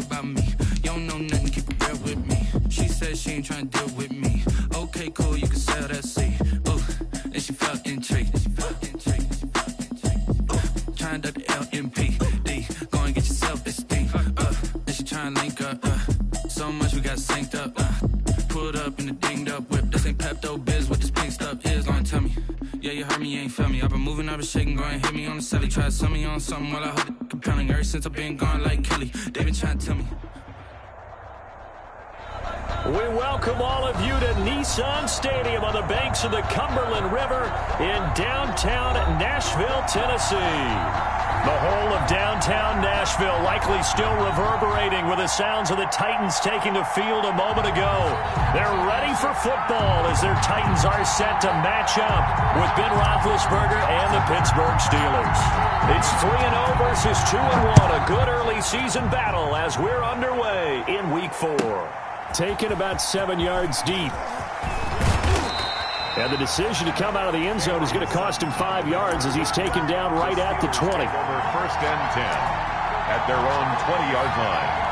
about me. You don't know nothing, keep it real with me. She said she ain't trying to deal with me. Okay, cool, you can sell that seed. Ooh, and she felt intrigued. Trying to the LMPD. Go and get your self-esteem. And she trying to link up. So much we got synced up. Pulled up in the dinged up whip. This ain't Pepto Biz, what this pink stuff is. Long tell me. Yeah, you heard me, you ain't felt me. I've been moving, I've been shaking, go and hit me on the celly. Try to sell me on something while I hold it compelling. Ever since I've been gone like Kelly, they been trying to tell me. We welcome all of you to Nissan Stadium on the banks of the Cumberland River in downtown Nashville, Tennessee. The whole of downtown Nashville likely still reverberating with the sounds of the Titans taking the field a moment ago. They're ready for football as their Titans are set to match up with Ben Roethlisberger and the Pittsburgh Steelers. It's 3-0 versus 2-1, a good early season battle as we're underway in Week 4. Taken about 7 yards deep. And the decision to come out of the end zone is going to cost him 5 yards as he's taken down right at the 20. Over 1st and 10 at their own 20-yard line.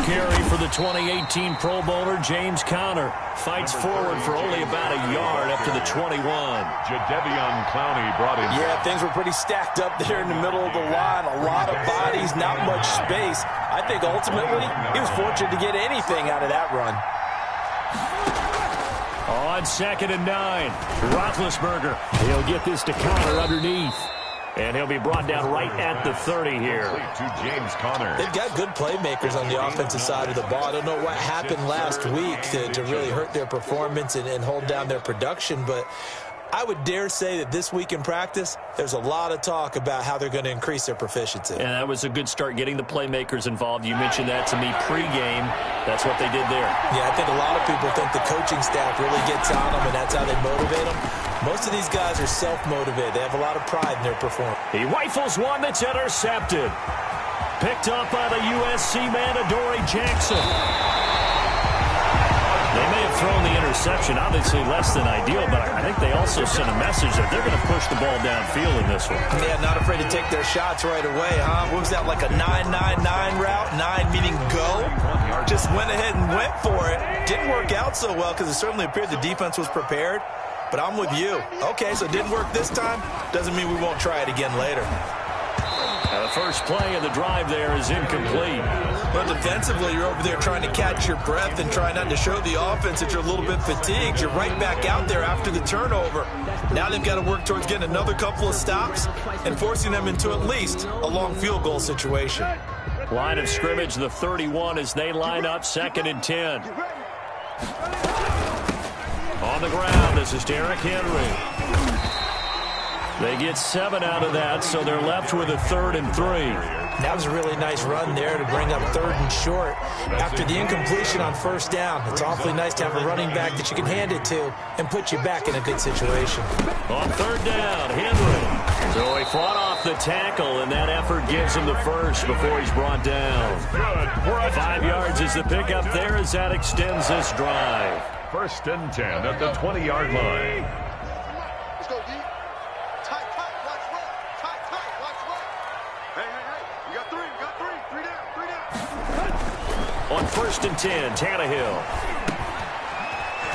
Carry for the 2018 Pro Bowler, James Conner. Fights forward for only about a yard up to the 21. Jadeveon Clowney brought in. Yeah, things were pretty stacked up there in the middle of the line. A lot of bodies, not much space. I think ultimately he was fortunate to get anything out of that run. On 2nd and 9, Roethlisberger. He'll get this to Conner underneath. And he'll be brought down right at the 30 here. To James Conner. They've got good playmakers on the offensive side of the ball. I don't know what happened last week to really hurt their performance and hold down their production, but I would dare say that this week in practice, there's a lot of talk about how they're going to increase their proficiency. And that was a good start getting the playmakers involved. You mentioned that to me pregame. That's what they did there. Yeah, I think a lot of people think the coaching staff really gets on them, and that's how they motivate them. Most of these guys are self-motivated. They have a lot of pride in their performance. He rifles one that's intercepted. Picked up by the USC man, Adoree Jackson. They may have thrown the interception, obviously less than ideal, but I think they also sent a message that they're going to push the ball downfield in this one. Yeah, not afraid to take their shots right away, huh? What was that, like a 9-9-9 route? 9 meaning go? Just went ahead and went for it. Didn't work out so well because it certainly appeared the defense was prepared. But I'm with you. Okay, so it didn't work this time. Doesn't mean we won't try it again later. Now the first play of the drive there is incomplete. But defensively, you're over there trying to catch your breath and try not to show the offense that you're a little bit fatigued. You're right back out there after the turnover. Now they've got to work towards getting another couple of stops and forcing them into at least a long field goal situation. Line of scrimmage, the 31 as they line up 2nd and 10. On the ground, this is Derrick Henry. They get 7 out of that, so they're left with a 3rd and 3. That was a really nice run there to bring up 3rd and short. After the incompletion on 1st down, it's awfully nice to have a running back that you can hand it to and put you back in a good situation. On 3rd down, Henry. So he fought off the tackle, and that effort gives him the first before he's brought down. 5 yards is the pickup there as that extends this drive. 1st and 10 at the 20-yard line. Let's go deep. Tight, watch right. Tight, watch right. Hey. You got three down. On 1st and 10, Tannehill.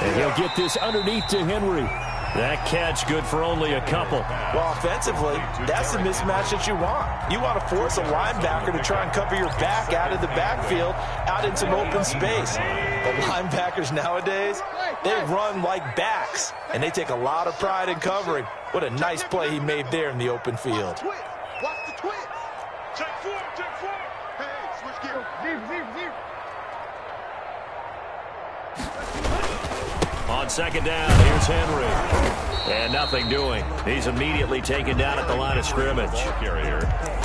And he'll get this underneath to Henry. That catch good for only a couple. Well, offensively, that's the mismatch that you want. You want to force a linebacker to try and cover your back out of the backfield, out in some open space. The linebackers nowadays, they run like backs, and they take a lot of pride in covering. What a nice play he made there in the open field. Watch the twitch. Check four. Hey, switch gear. On on second down. Here's Henry. And nothing doing. He's immediately taken down at the line of scrimmage.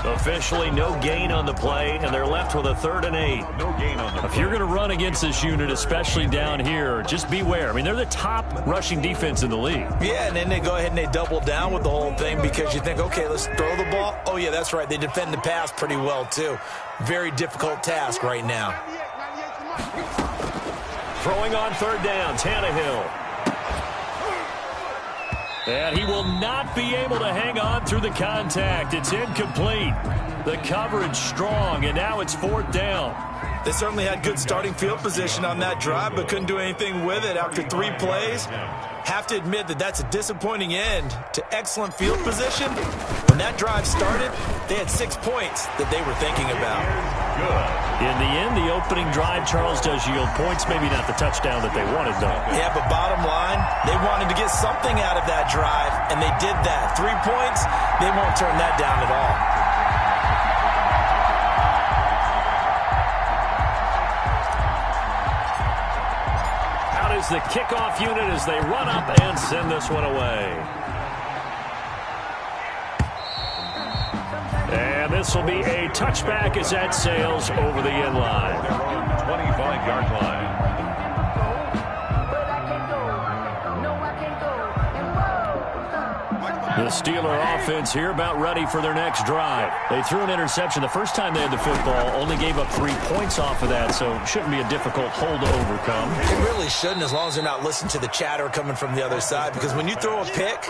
Officially no gain on the play, and they're left with a 3rd and 8. No gain on the play. If you're going to run against this unit, especially down here, just beware. I mean, they're the top rushing defense in the league. Yeah, and then they go ahead and they double down with the whole thing because you think, okay, let's throw the ball. Oh, yeah, that's right. They defend the pass pretty well, too. Very difficult task right now. Throwing on 3rd down, Tannehill. And he will not be able to hang on through the contact. It's incomplete. The coverage strong, and now it's 4th down. They certainly had good starting field position on that drive, but couldn't do anything with it after 3 plays. Have to admit that that's a disappointing end to excellent field position. When that drive started, they had 6 points that they were thinking about. In the end, the opening drive, Charles, does yield points. Maybe not the touchdown that they wanted, though. Yeah, but bottom line, they wanted to get something out of that drive, and they did that. 3 points, they won't turn that down at all. Is the kickoff unit as they run up and send this one away. And this will be a touchback as that sails over the end line. 25-yard line. The Steeler offense here about ready for their next drive. They threw an interception the first time they had the football, only gave up 3 points off of that, so it shouldn't be a difficult hole to overcome. It really shouldn't, as long as they're not listening to the chatter coming from the other side, because when you throw a pick,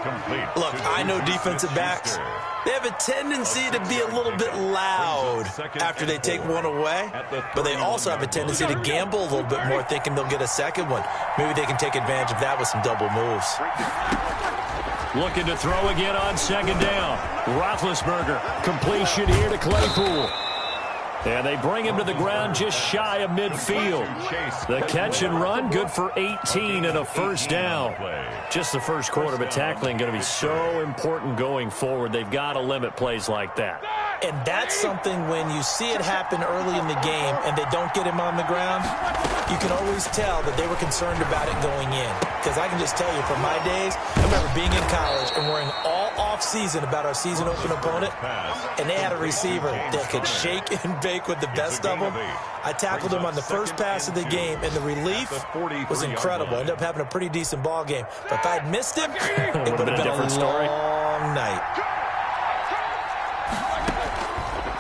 look, I know defensive backs, they have a tendency to be a little bit loud after they take one away, but they also have a tendency to gamble a little bit more, thinking they'll get a second one. Maybe they can take advantage of that with some double moves. Looking to throw again on second down. Roethlisberger, completion here to Claypool. And they bring him to the ground just shy of midfield. The catch and run, good for 18 and a first down. Just the first quarter, but tackling going to be so important going forward. They've got to limit plays like that. And that's something when you see it happen early in the game and they don't get him on the ground, you can always tell that they were concerned about it going in. Because I can just tell you from my days, I remember being in college and worrying all off-season about our season open opponent, and they had a receiver that could shake and bake with the best of them. I tackled him on the first pass of the game, and the relief was incredible. Ended up having a pretty decent ball game. But if I'd missed him, it would have been a long night.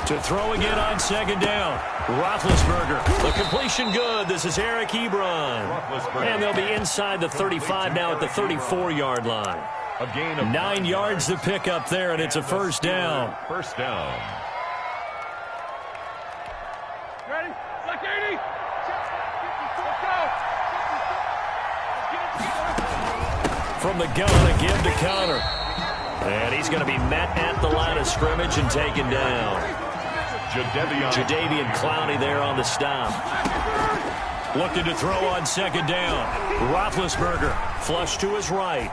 To throw again on second down. Roethlisberger. The completion good. This is Eric Ebron. And they'll be inside the 35 now at the 34-yard line. A gain of 9 yards to pick up there, and it's a first down. First down. Ready? Like 80. From the gun, again to Connor. And he's going to be met at the line of scrimmage and taken down. Jadeveon Clowney there on the stop. Looking to throw on second down. Roethlisberger, flush to his right.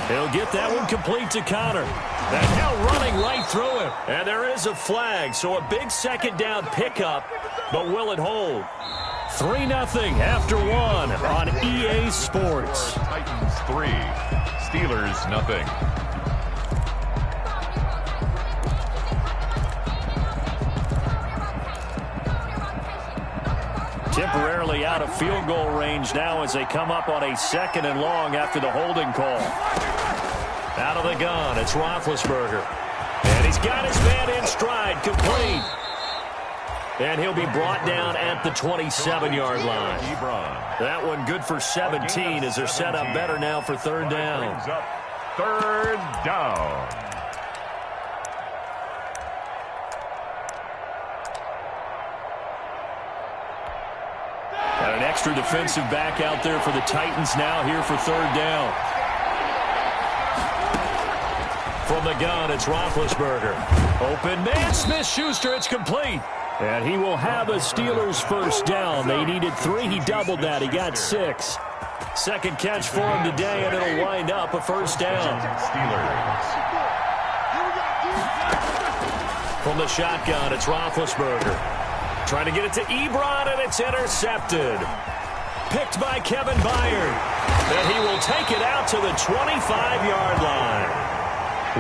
He'll get that one complete to Connor. And now running right through him. And there is a flag, so a big second down pickup, but will it hold? 3-0 after 1 on EA Sports. Titans 3, Steelers nothing. Temporarily out of field goal range now as they come up on a 2nd and long after the holding call. Out of the gun, it's Roethlisberger. And he's got his man in stride, complete. And he'll be brought down at the 27-yard line. That one good for 17 as they're set up better now for 3rd down. 3rd down. Got an extra defensive back out there for the Titans now here for 3rd down. From the gun, it's Roethlisberger. Open man, Smith-Schuster, it's complete. And he will have a Steelers first down. They needed 3. He doubled that. He got 6. Second catch for him today, and it'll wind up a first down. Steelers. From the shotgun, it's Roethlisberger. Trying to get it to Ebron, and it's intercepted. picked by Kevin Byard. And he will take it out to the 25-yard line.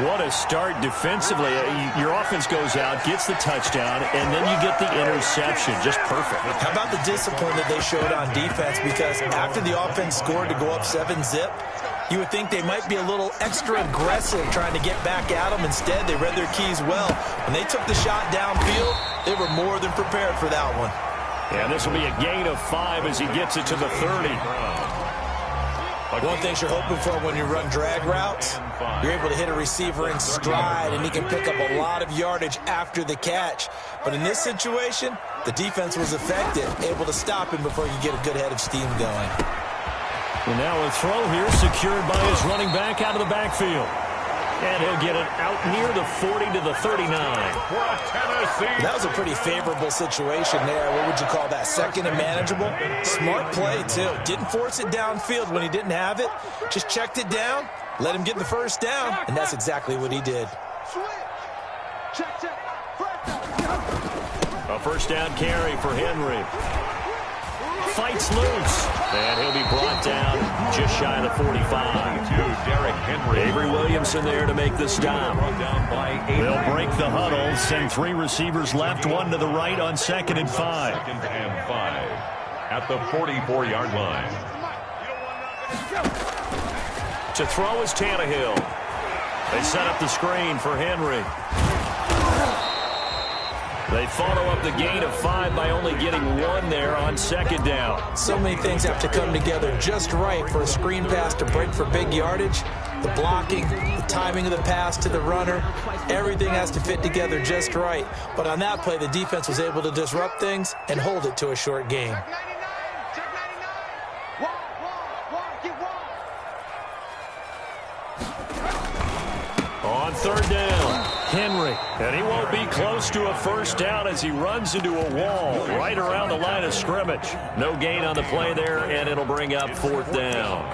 What a start defensively. Your offense goes out, gets the touchdown, and then you get the interception. Just perfect. How about the discipline that they showed on defense? Because after the offense scored to go up 7-zip, you would think they might be a little extra aggressive trying to get back at them. Instead, they read their keys well. When they took the shot downfield, they were more than prepared for that one. And this will be a gain of 5 as he gets it to the 30. One thing you're hoping for when you run drag routes, you're able to hit a receiver in stride, and he can pick up a lot of yardage after the catch. But in this situation, the defense was effective, able to stop him before you get a good head of steam going. And now a throw here secured by his running back out of the backfield. And he'll get it out near the 40 to the 39. That was a pretty favorable situation there. What would you call that? Second and manageable? Smart play, too. Didn't force it downfield when he didn't have it. Just checked it down, let him get the first down, and that's exactly what he did. A first down carry for Henry. Fights loose, and he'll be brought down just shy of the 45. Derrick Henry. Avery Williamson there to make the stop. They'll break the huddle, send 3 receivers left, 1 to the right on 2nd and 5. 2nd and 5 at the 44-yard line. To throw is Tannehill. They set up the screen for Henry. They follow up the gain of 5 by only getting 1 there on 2nd down. So many things have to come together just right for a screen pass to break for big yardage. The blocking, the timing of the pass to the runner, everything has to fit together just right. But on that play, the defense was able to disrupt things and hold it to a short gain. On 3rd down, Henry. And he won't be close to a first down as he runs into a wall right around the line of scrimmage. No gain on the play there, and it'll bring up 4th down.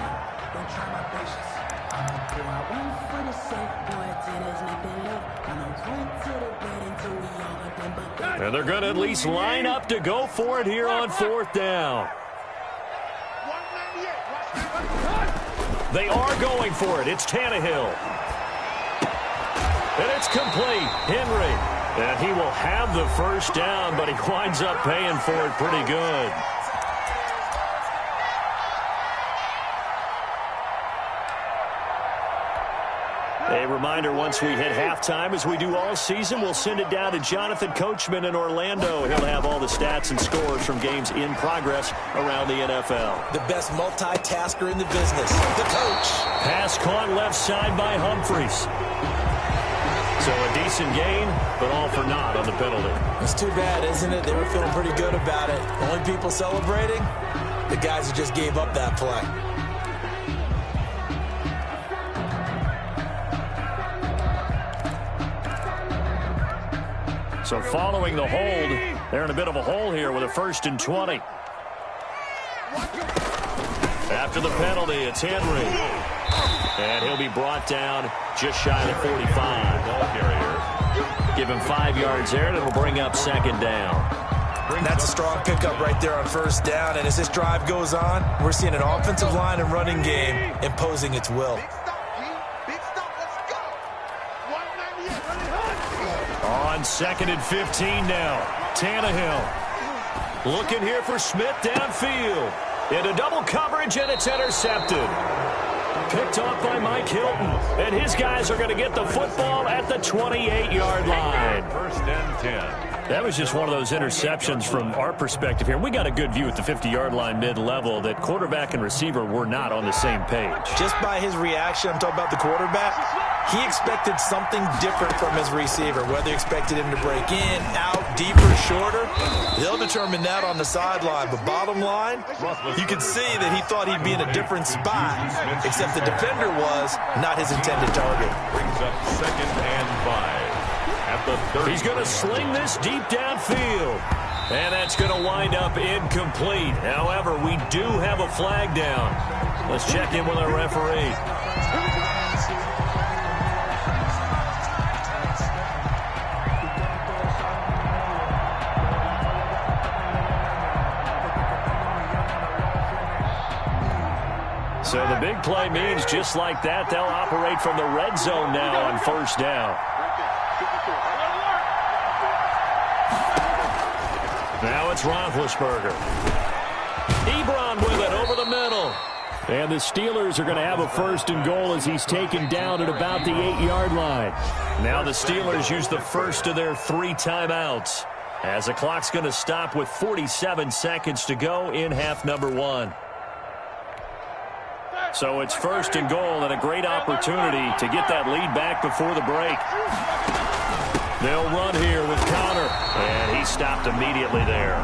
And they're going to at least line up to go for it here on 4th down. They are going for it. It's Tannehill. And it's complete. Henry. And he will have the first down, but he winds up paying for it pretty good. A reminder, once we hit halftime, as we do all season, we'll send it down to Jonathan Coachman in Orlando. He'll have all the stats and scores from games in progress around the NFL. The best multitasker in the business, the coach. Pass caught left side by Humphries. So a decent gain, but all for naught on the penalty. It's too bad, isn't it? They were feeling pretty good about it. Only people celebrating, the guys who just gave up that play. So following the hold, they're in a bit of a hole here with a 1st and 20. After the penalty, it's Henry. And he'll be brought down just shy of the 45. Give him 5 yards there, and it'll bring up 2nd down. That's a strong pickup right there on 1st down. And as this drive goes on, we're seeing an offensive line and running game imposing its will. On 2nd and 15 now. Tannehill looking here for Smith downfield. Into double coverage, and it's intercepted. Picked off by Mike Hilton. And his guys are going to get the football at the 28-yard line. 1st and 10. That was just one of those interceptions from our perspective here. We got a good view at the 50-yard line mid-level that quarterback and receiver were not on the same page. Just by his reaction, I'm talking about the quarterback, he expected something different from his receiver. Whether he expected him to break in, out, deeper, shorter, they'll determine that on the sideline. But bottom line, you could see that he thought he'd be in a different spot, except the defender was not his intended target. Brings up 2nd and 5. He's going to sling this deep downfield. And that's going to wind up incomplete. However, we do have a flag down. Let's check in with our referee. So the big play means just like that, they'll operate from the red zone now on first down. Now it's Roethlisberger. Ebron with it over the middle. And the Steelers are going to have a first and goal as he's taken down at about the 8-yard line. Now the Steelers use the first of their 3 timeouts, as the clock's going to stop with 47 seconds to go in half number 1. So it's first and goal and a great opportunity to get that lead back before the break. They'll run here with Connor, and he stopped immediately there.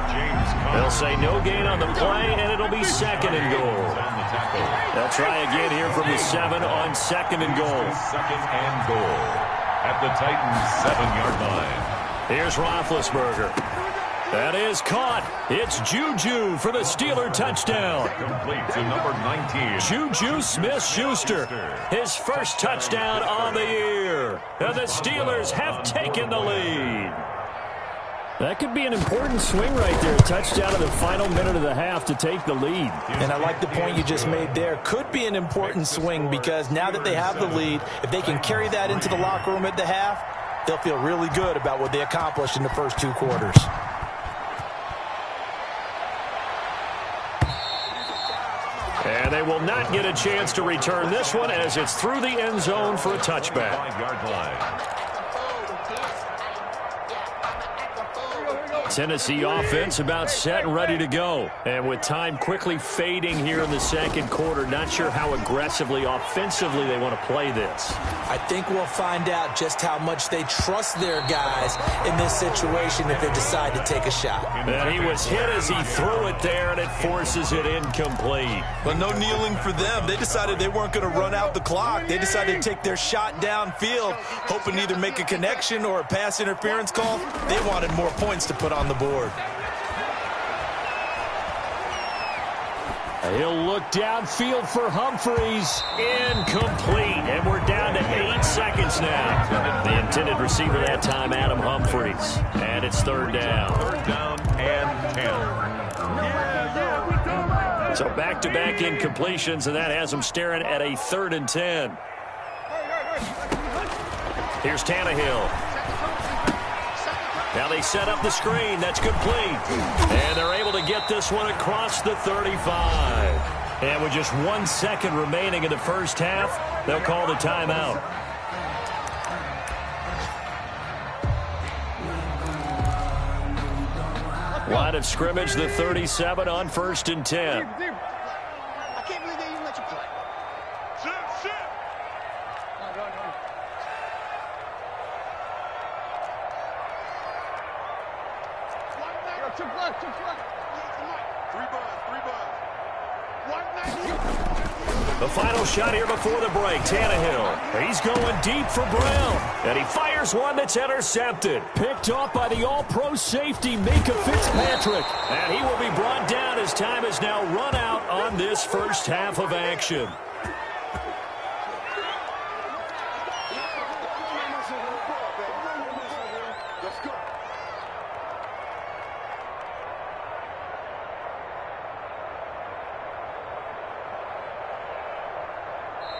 They'll say no gain on the play, and it'll be second and goal. They'll try again here from the 7 on second and goal. Second and goal at the Titans' 7-yard line. Here's Roethlisberger. That is caught. It's Juju for the Steeler touchdown. Complete to number 19. Juju Smith-Schuster, his first touchdown on the year. And the Steelers have taken the lead. That could be an important swing right there. A touchdown in the final minute of the half to take the lead. And I like the point you just made there. Could be an important swing because now that they have the lead, if they can carry that into the locker room at the half, they'll feel really good about what they accomplished in the first 2 quarters. And they will not get a chance to return this one as it's through the end zone for a touchback. 5-yard line. Tennessee offense about set and ready to go. And with time quickly fading here in the second quarter, not sure how aggressively, offensively they want to play this. I think we'll find out just how much they trust their guys in this situation if they decide to take a shot. And he was hit as he threw it there, and it forces it incomplete. But no kneeling for them. They decided they weren't going to run out the clock. They decided to take their shot downfield, hoping to either make a connection or a pass interference call. They wanted more points to put on the board. He'll look downfield for Humphreys. Incomplete. And we're down to 8 seconds now. The intended receiver that time, Adam Humphreys. And it's third down. Third down and 10. So back-to-back incompletions, and that has them staring at a 3rd and 10. Here's Tannehill. Now they set up the screen. That's complete. And they're able to get this one across the 35. And with just 1 second remaining in the first half, they'll call the timeout. Line of scrimmage, the 37 on 1st and 10. I can't believe they even let you play. Sit. Two plus. 3 buzz. 190. The final shot here before the break. Tannehill. He's going deep for Brown. And he fires one that's intercepted. Picked off by the all-pro safety, Mika Fitzpatrick. And he will be brought down as time has now run out on this first half of action.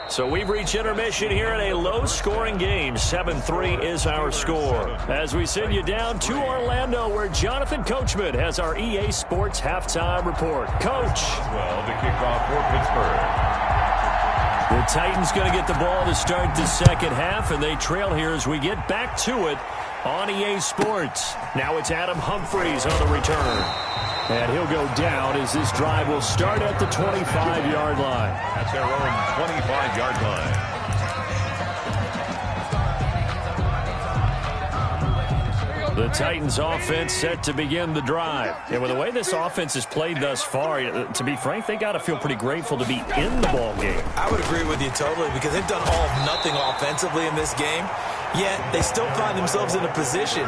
So we've reached intermission here in a low-scoring game. 7-3 is our score. As we send you down to Orlando, where Jonathan Coachman has our EA Sports halftime report. Coach. Well, the kickoff for Pittsburgh. The Titans going to get the ball to start the second half, and they trail here as we get back to it on EA Sports. Now it's Adam Humphreys on the return. And he'll go down as this drive will start at the 25-yard line. At their own 25-yard line. The Titans offense set to begin the drive. And with the way this offense has played thus far, to be frank, they got to feel pretty grateful to be in the ball game. I would agree with you totally because they've done all of nothing offensively in this game, yet they still find themselves in a position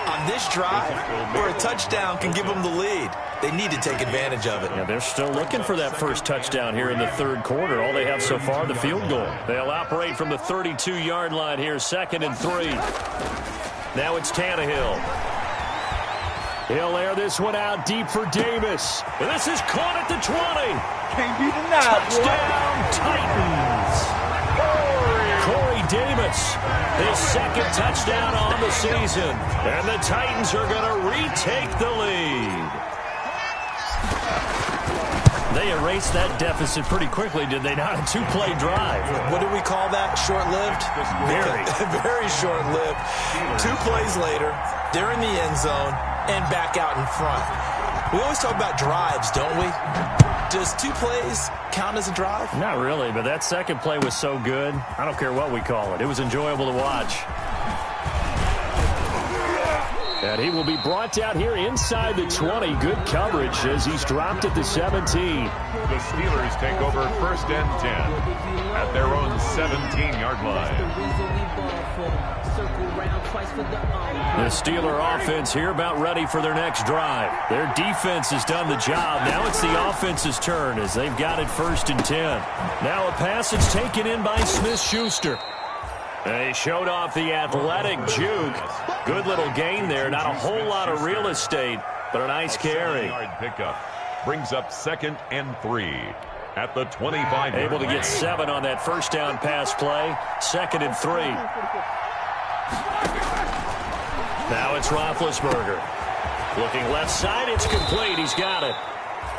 on this drive where a touchdown can give them the lead. They need to take advantage of it. Yeah, they're still looking for that first touchdown here in the third quarter. All they have so far, the field goal. They'll operate from the 32-yard line here, 2nd and 3. Now it's Tannehill. He'll air this one out deep for Davis. And this is caught at the 20. Can't be denied, Touchdown, Titans. Corey Davis, his second touchdown on the season. And the Titans are going to retake the lead. They erased that deficit pretty quickly, did they not? A two-play drive. What do we call that? Short-lived? Very. Very short-lived. 2 plays later, they're in the end zone and back out in front. We always talk about drives, don't we? Does 2 plays count as a drive? Not really, but that second play was so good. I don't care what we call it. It was enjoyable to watch. And he will be brought down here inside the 20. Good coverage as he's dropped at the 17. The Steelers take over 1st and 10 at their own 17-yard line. The Steeler offense here about ready for their next drive. Their defense has done the job. Now it's the offense's turn as they've got it 1st and 10. Now a passage taken in by Smith-Schuster. They showed off the athletic juke. Good little gain there. Not a whole lot of real estate, but a nice carry. 7-yard pickup brings up 2nd and 3 at the 25. Able to get 7 on that first down pass play. 2nd and 3. Now it's Roethlisberger. Looking left side, it's complete. He's got it.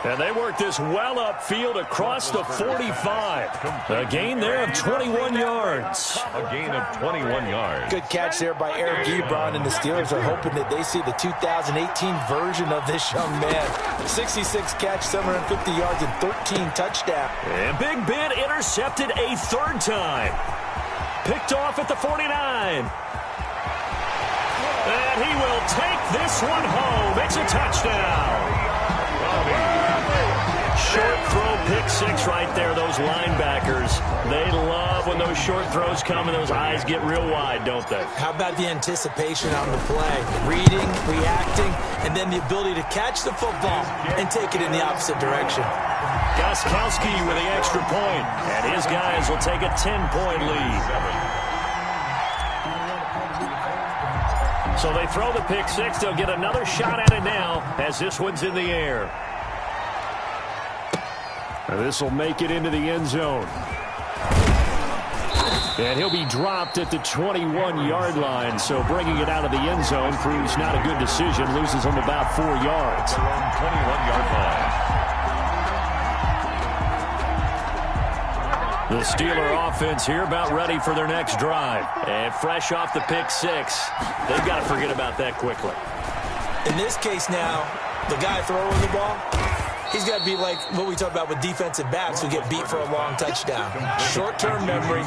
And they work this well upfield across the 45. A gain there of 21 yards. A gain of 21 yards. Good catch there by Eric Ebron, and the Steelers are hoping that they see the 2018 version of this young man. 66 catch, 750 yards, and 13 touchdowns. And Big Ben intercepted a 3rd time. Picked off at the 49. And he will take this one home. It's a touchdown. Short throw, pick 6 right there. Those linebackers, they love when those short throws come and those eyes get real wide, don't they? How about the anticipation on the play? Reading, reacting, and then the ability to catch the football and take it in the opposite direction. Gostkowski with the extra point, and his guys will take a 10-point lead. So they throw the pick 6. They'll get another shot at it now as this one's in the air. And this will make it into the end zone. And he'll be dropped at the 21-yard line. So bringing it out of the end zone proves not a good decision. Loses him about 4 yards. Their own 21-yard line. The Steeler offense here about ready for their next drive. And fresh off the pick 6. They've got to forget about that quickly. In this case now, the guy throwing the ball, he's got to be like what we talk about with defensive backs who get beat for a long touchdown. Short-term memory,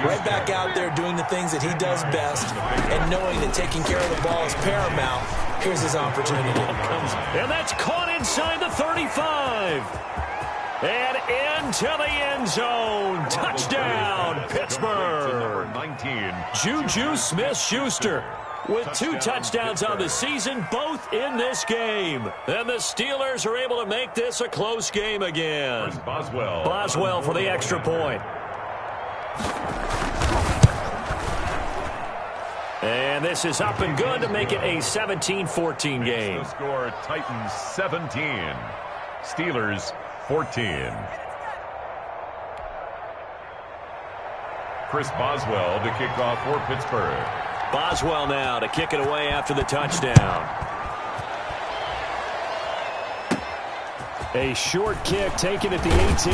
right back out there doing the things that he does best, and knowing that taking care of the ball is paramount. Here's his opportunity. And that's caught inside the 35. And into the end zone. Touchdown, Pittsburgh. 19. Juju Smith-Schuster with 2 touchdowns on the season, both in this game. And the Steelers are able to make this a close game again. Boswell for the extra point. And this is up and good to make it a 17-14 game. The score, Titans 17, Steelers 14. Chris Boswell to kick off for Pittsburgh. Boswell now to kick it away after the touchdown. A short kick taken at the 18.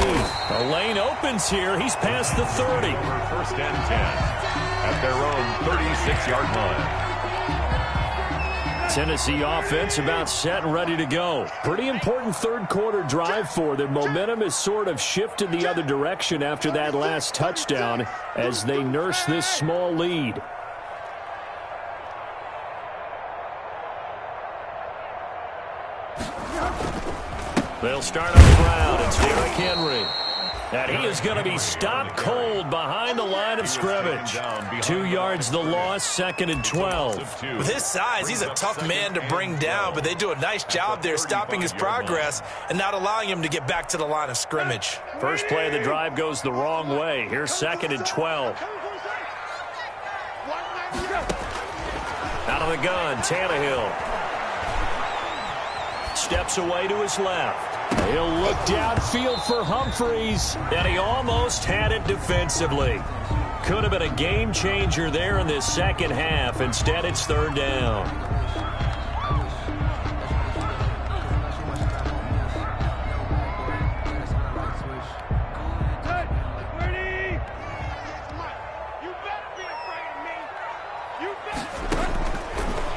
The lane opens here. He's past the 30. 1st and 10 at their own 36-yard line. Tennessee offense about set and ready to go. Pretty important third quarter drive for them. Momentum has sort of shifted the other direction after that last touchdown as they nurse this small lead. They'll start on the ground. It's Derrick Henry. And he is going to be stopped cold behind the line of scrimmage. 2 yards the loss, 2nd and 12. With his size, he's a tough man to bring down, but they do a nice job there stopping his progress and not allowing him to get back to the line of scrimmage. First play of the drive goes the wrong way. Here's 2nd and 12. Out of the gun, Tannehill. Steps away to his left. He'll look downfield for Humphreys, and he almost had it defensively. Could have been a game changer there in this second half. Instead, it's third down.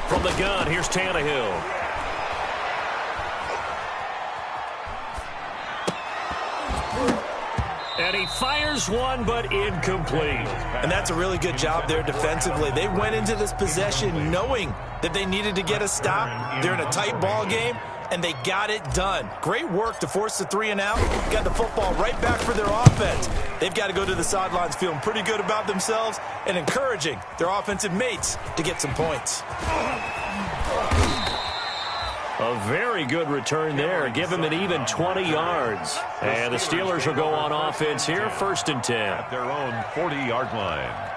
From the gun, here's Tannehill. And he fires one, but incomplete. And that's a really good job there defensively. They went into this possession knowing that they needed to get a stop. They're in a tight ball game, and they got it done. Great work to force the 3 and out. Got the football right back for their offense. They've got to go to the sidelines feeling pretty good about themselves and encouraging their offensive mates to get some points. A very good return there. Give him an even 20 yards. And the Steelers will go on offense here, 1st and 10. At their own 40-yard line.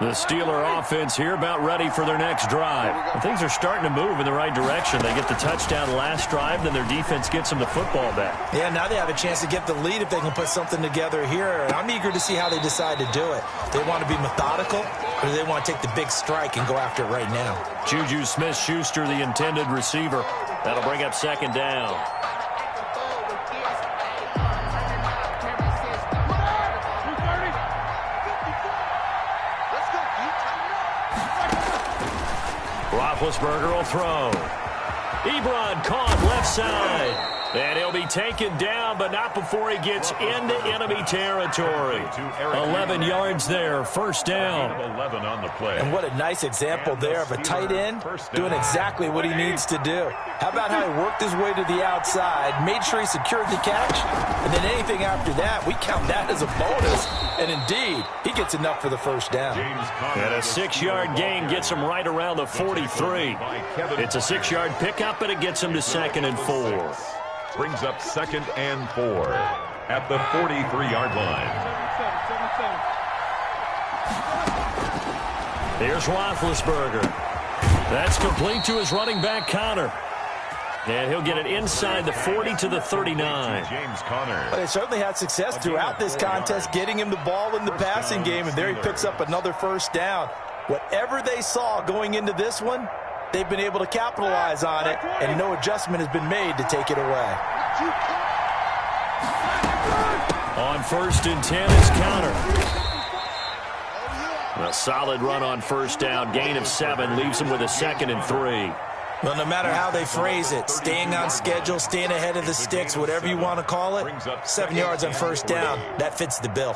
The Steeler offense here about ready for their next drive. And things are starting to move in the right direction. They get the touchdown last drive, then their defense gets them the football back. Yeah, now they have a chance to get the lead if they can put something together here. And I'm eager to see how they decide to do it. They want to be methodical, or do they want to take the big strike and go after it right now? Juju Smith-Schuster, the intended receiver. That'll bring up 2nd down. Roethlisberger will throw. Ebron caught left side. And he'll be taken down, but not before he gets into enemy territory. 11 yards there, 1st down. 11 on the play. And what a nice example there of a tight end doing exactly what he needs to do. How about how he worked his way to the outside, made sure he secured the catch, and then anything after that, we count that as a bonus. And indeed, he gets enough for the 1st down. And a 6-yard gain gets him right around the 43. It's a 6-yard pickup, but it gets him to 2nd and 4. Brings up 2nd and 4 at the 43-yard line. Here's Roethlisberger. That's complete to his running back, Connor. And he'll get it inside the 40 to the 39. James Conner. But they certainly had success throughout this contest, getting him the ball in the passing game, and there he picks up another 1st down. Whatever they saw going into this one, they've been able to capitalize on it, and no adjustment has been made to take it away. On 1st and 10 is Connor. A solid run on 1st down. Gain of 7 leaves him with a 2nd and 3. Well, no matter how they phrase it, staying on schedule, staying ahead of the sticks, whatever you want to call it, 7 yards on 1st down, that fits the bill.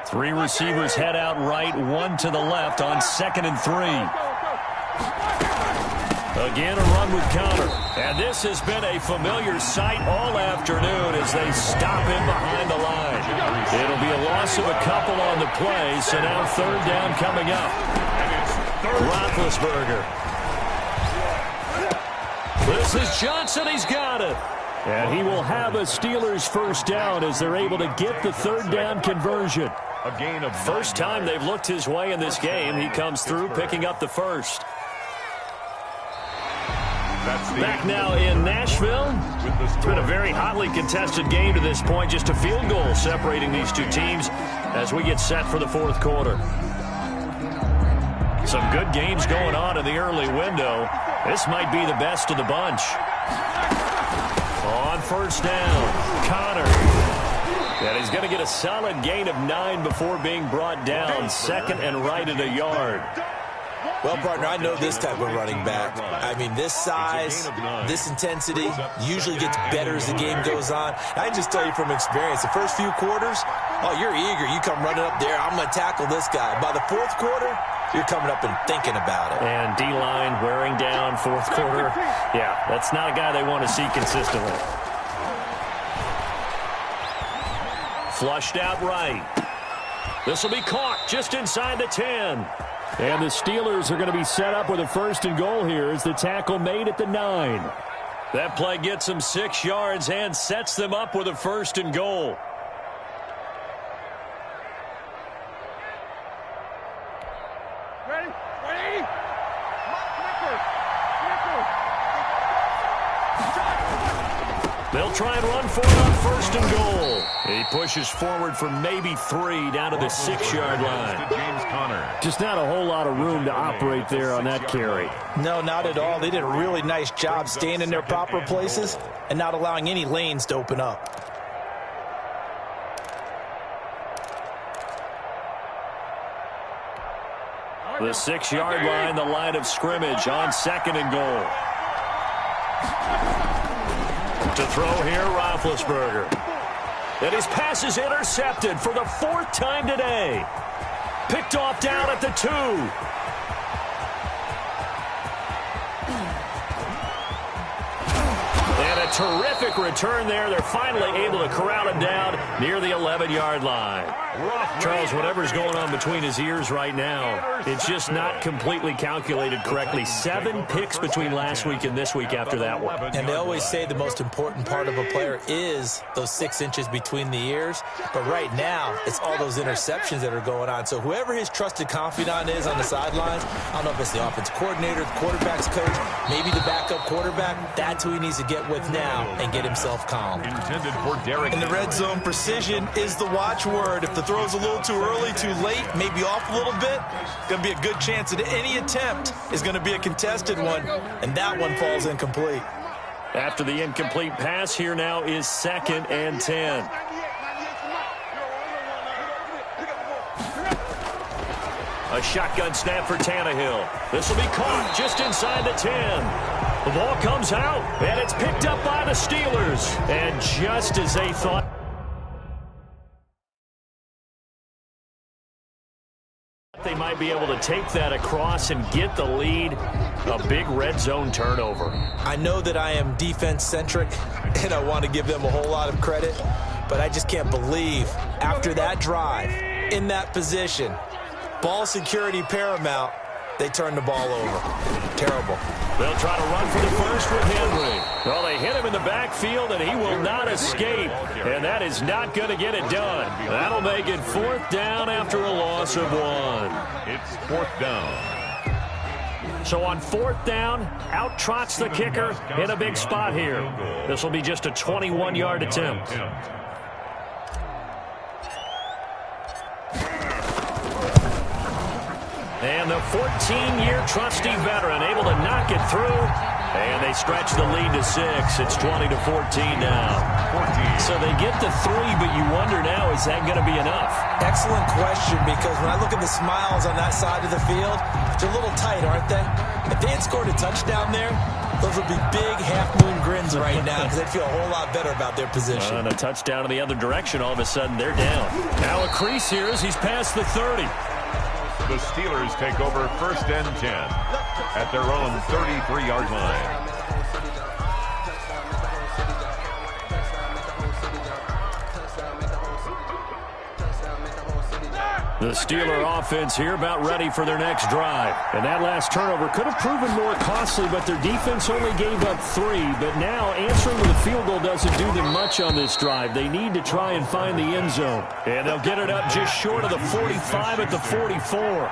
Three receivers head out right, 1 to the left on 2nd and 3. Again, a run with Connor. And this has been a familiar sight all afternoon as they stop him behind the line. It'll be a loss of a couple on the play, so now 3rd down coming up. Roethlisberger. This is Johnson. He's got it. And he will have a Steelers 1st down as they're able to get the 3rd down conversion. A gain of First time they've looked his way in this game. He comes through picking up the 1st. Back now in Nashville. It's been a very hotly contested game to this point. Just a field goal separating these two teams as we get set for the 4th quarter. Some good games going on in the early window. This might be the best of the bunch. On 1st down, Connor. And he's going to get a solid gain of 9 before being brought down. 2nd and right at a yard. Well, partner, I know this type of running back. I mean, this size, this intensity usually gets better as the game goes on. I can just tell you from experience, the first few quarters, oh, you're eager. You come running up there, I'm going to tackle this guy. By the 4th quarter, you're coming up and thinking about it. And D-line wearing down 4th quarter. Yeah, that's not a guy they want to see consistently. Flushed out right. This will be caught just inside the 10. And the Steelers are going to be set up with a 1st and goal here as the tackle made at the 9. That play gets them 6 yards and sets them up with a 1st and goal. They'll try and run for it on 1st and goal. He pushes forward for maybe 3 down to the 6-yard line. James Conner. Just not a whole lot of room to operate there on that carry. No, not at all. They did a really nice job staying in their proper places and not allowing any lanes to open up. The 6-yard line, the line of scrimmage on 2nd and goal. To throw here, Roethlisberger. And his pass is intercepted for the 4th time today. Picked off down at the 2. And a terrific return there. They're finally able to corral him down near the 11-yard line. Charles, whatever's going on between his ears right now, it's just not completely calculated correctly. 7 picks between last week and this week after that one. And they always say the most important part of a player is those 6 inches between the ears. But right now, it's all those interceptions that are going on. So whoever his trusted confidant is on the sidelines, I don't know if it's the offensive coordinator, the quarterback's coach, maybe the backup quarterback, that's who he needs to get with now and get himself calm. Intended for Derek. In the red zone, precision is the watchword. If the throw's a little too early, too late, maybe off a little bit, going to be a good chance that any attempt is going to be a contested one, and that one falls incomplete. After the incomplete pass, here now is 2nd and 10. A shotgun snap for Tannehill. This will be caught just inside the 10. The ball comes out, and it's picked up by the Steelers. And just as they thought they might be able to take that across and get the lead, a big red zone turnover. I know that I am defense-centric, and I want to give them a whole lot of credit, but I just can't believe after that drive, in that position, ball security paramount, they turn the ball over. Terrible. They'll try to run for the first with Henry. Well, they hit him in the backfield, and he will not escape. And that is not going to get it done. That'll make it 4th down after a loss of 1. It's 4th down. So on 4th down, out trots the kicker in a big spot here. This will be just a 21-yard attempt. And the 14-year trusty veteran able to knock it through. And they stretch the lead to 6. It's 20-14 now. So they get to 3, but you wonder now, is that going to be enough? Excellent question, because when I look at the smiles on that side of the field, they're a little tight, aren't they? If they had scored a touchdown there, those would be big half-moon grins right now, because they'd feel a whole lot better about their position. And a touchdown in the other direction, all of a sudden they're down. Now a crease here as he's past the 30. The Steelers take over 1st and 10 at their own 33-yard line. The Steeler offense here about ready for their next drive. And that last turnover could have proven more costly, but their defense only gave up 3. But now answering with a field goal doesn't do them much on this drive. They need to try and find the end zone. And they'll get it up just short of the 45 at the 44.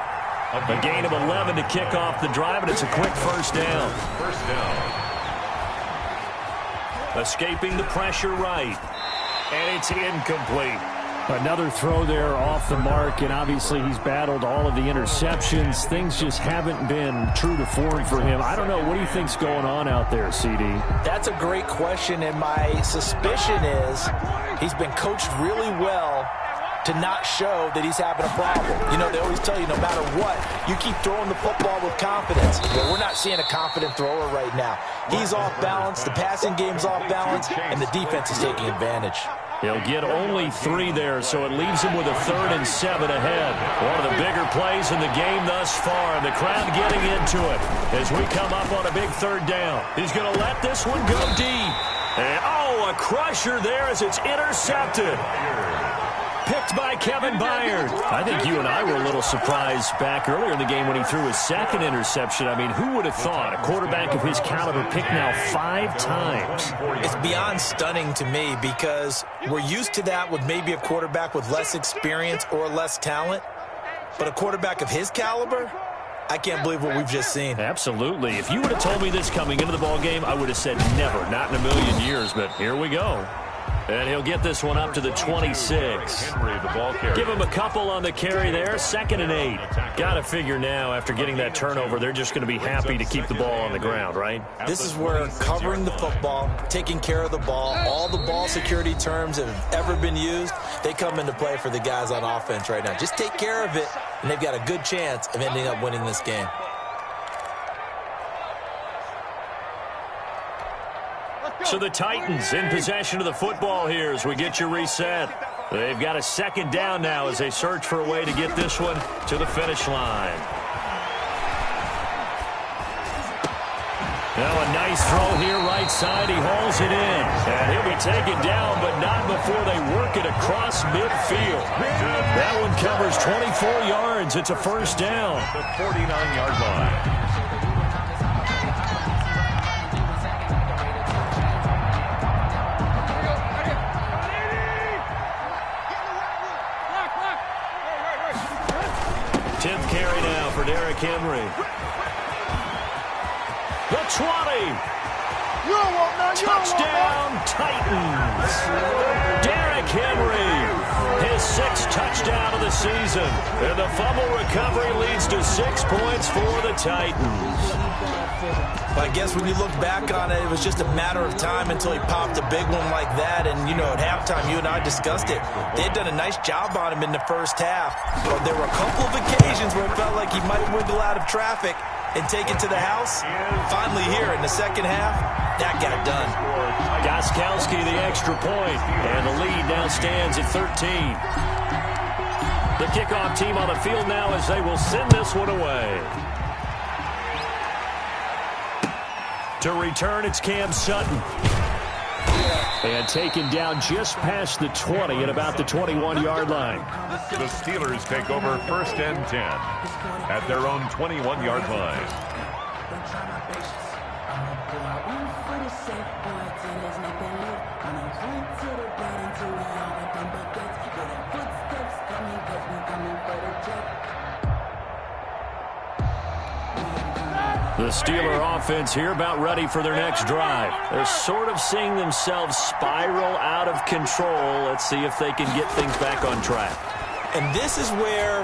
A gain of 11 to kick off the drive, and it's a quick 1st down. 1st down. Escaping the pressure right. And it's incomplete. Another throw there off the mark, and obviously he's battled all of the interceptions. Things just haven't been true to form for him. I don't know. What do you think's going on out there, CD? That's a great question, and my suspicion is he's been coached really well to not show that he's having a problem. You know, they always tell you no matter what, you keep throwing the football with confidence. But we're not seeing a confident thrower right now. He's off balance, the passing game's off balance, and the defense is taking advantage. He'll get only 3 there, so it leaves him with a 3rd and 7 ahead. One of the bigger plays in the game thus far, and the crowd getting into it as we come up on a big 3rd down. He's going to let this one go deep. And, oh, a crusher there as it's intercepted. Picked by Kevin Byard. I think you and I were a little surprised back earlier in the game when he threw his second interception. I mean, who would have thought a quarterback of his caliber picked now 5 times? It's beyond stunning to me because we're used to that with maybe a quarterback with less experience or less talent. But a quarterback of his caliber, I can't believe what we've just seen. Absolutely. If you would have told me this coming into the ball game, I would have said never, not in a million years. But here we go. And he'll get this one up to the 26. Henry, the ball carrier. Give him a couple on the carry there. 2nd and 8. Got to figure now, after getting that turnover, they're just going to be happy to keep the ball on the ground, right? This is where covering the football, taking care of the ball, all the ball security terms that have ever been used, they come into play for the guys on offense right now. Just take care of it, and they've got a good chance of ending up winning this game. So the Titans in possession of the football here as we get you reset. They've got a 2nd down now as they search for a way to get this one to the finish line. Now a nice throw here right side. He hauls it in. And he'll be taken down, but not before they work it across midfield. That one covers 24 yards. It's a 1st down. The 49-yard line. Carry now for Derrick Henry. The 20. Touchdown, Titans. Derrick Henry, his 6th touchdown of the season. And the fumble recovery leads to 6 points for the Titans. But I guess when you look back on it, it was just a matter of time until he popped a big one like that. And, you know, at halftime, you and I discussed it. They had done a nice job on him in the first half. But there were a couple of occasions where it felt like he might wiggle out of traffic and take it to the house. Finally here in the second half, that got done. Gostkowski the extra point. And the lead now stands at 13. The kickoff team on the field now as they will send this one away. To return, it's Cam Sutton. And taken down just past the 20 at about the 21-yard line. The Steelers take over 1st and 10 at their own 21-yard line. The Steeler offense here about ready for their next drive. They're sort of seeing themselves spiral out of control. Let's see if they can get things back on track. And this is where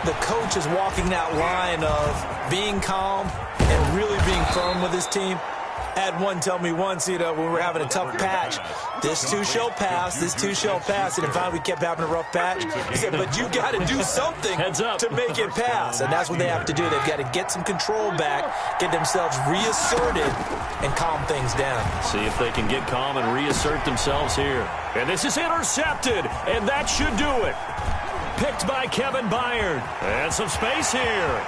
the coach is walking that line of being calm and really being firm with his team. I had one tell me once, you know, when we were having a tough patch, this too shall pass, this too shall pass. And finally we kept having a rough patch. He said, but you got to do something to make it pass. And that's what they have to do. They've got to get some control back, get themselves reasserted, and calm things down. See if they can get calm and reassert themselves here. And this is intercepted, and that should do it. Picked by Kevin Byard. And some space here.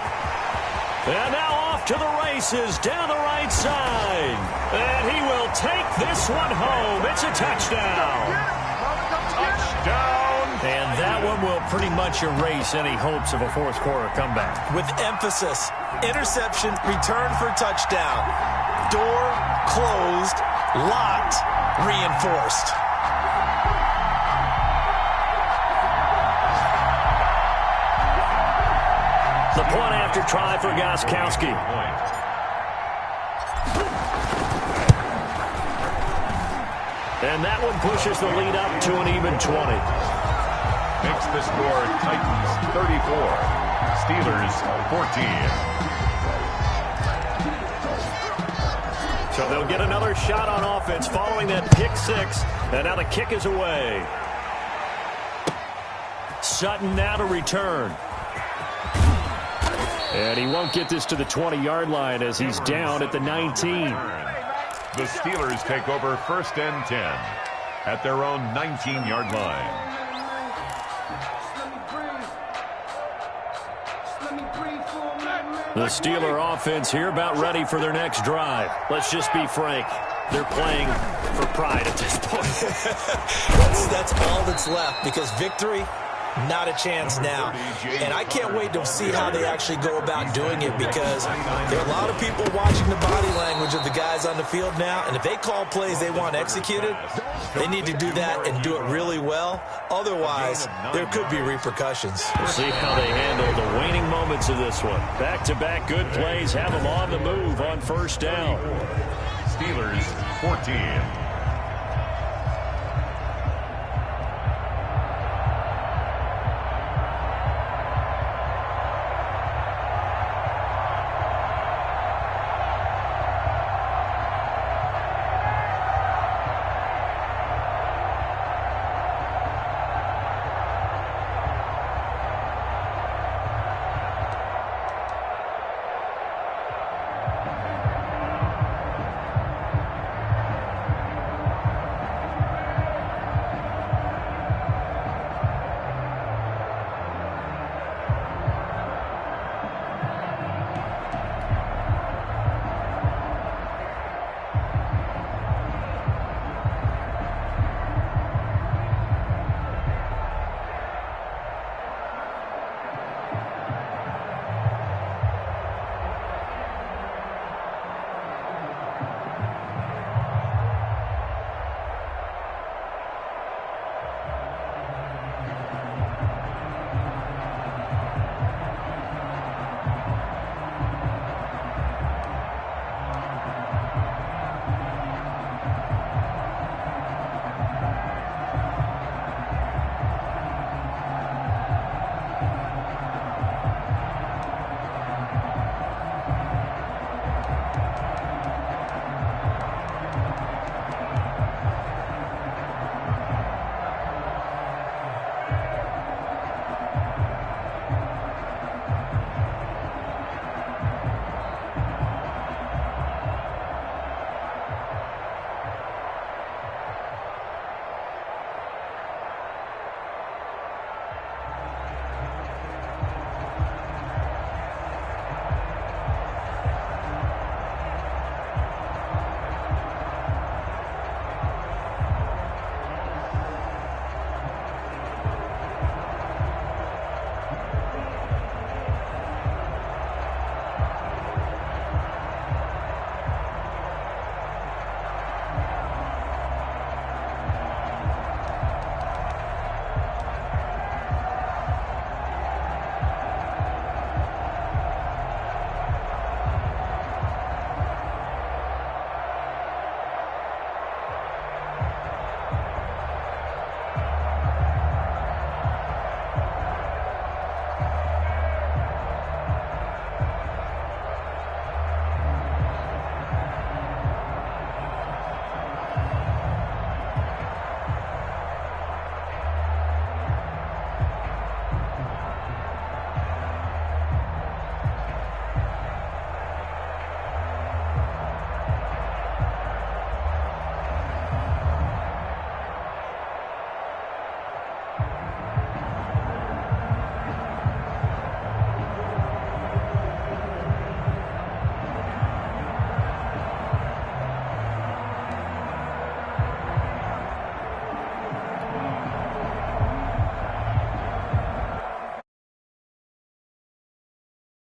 And now off to the races down the right side. And he will take this one home. It's a touchdown. Touchdown. And that one will pretty much erase any hopes of a fourth quarter comeback. With emphasis, interception, return for touchdown. Door closed, locked, reinforced. The point after try for Gostkowski. And that one pushes the lead up to an even 20. Makes the score Titans 34, Steelers 14. So they'll get another shot on offense following that pick 6. And now the kick is away. Sutton now to return. And he won't get this to the 20-yard line as he's down at the 19. The Steelers take over 1st and 10 at their own 19-yard line. The Steeler offense here about ready for their next drive. Let's just be frank. they're playing for pride at this point. that's all that's left, because victory, not a chance now. And I can't wait to see how they actually go about doing it, because there are a lot of people watching the body language of the guys on the field now, and if they call plays they want executed, they need to do that and do it really well. Otherwise, there could be repercussions. We'll see how they handle the waning moments of this one. Back-to-back good plays have them on the move on first down. Steelers 14.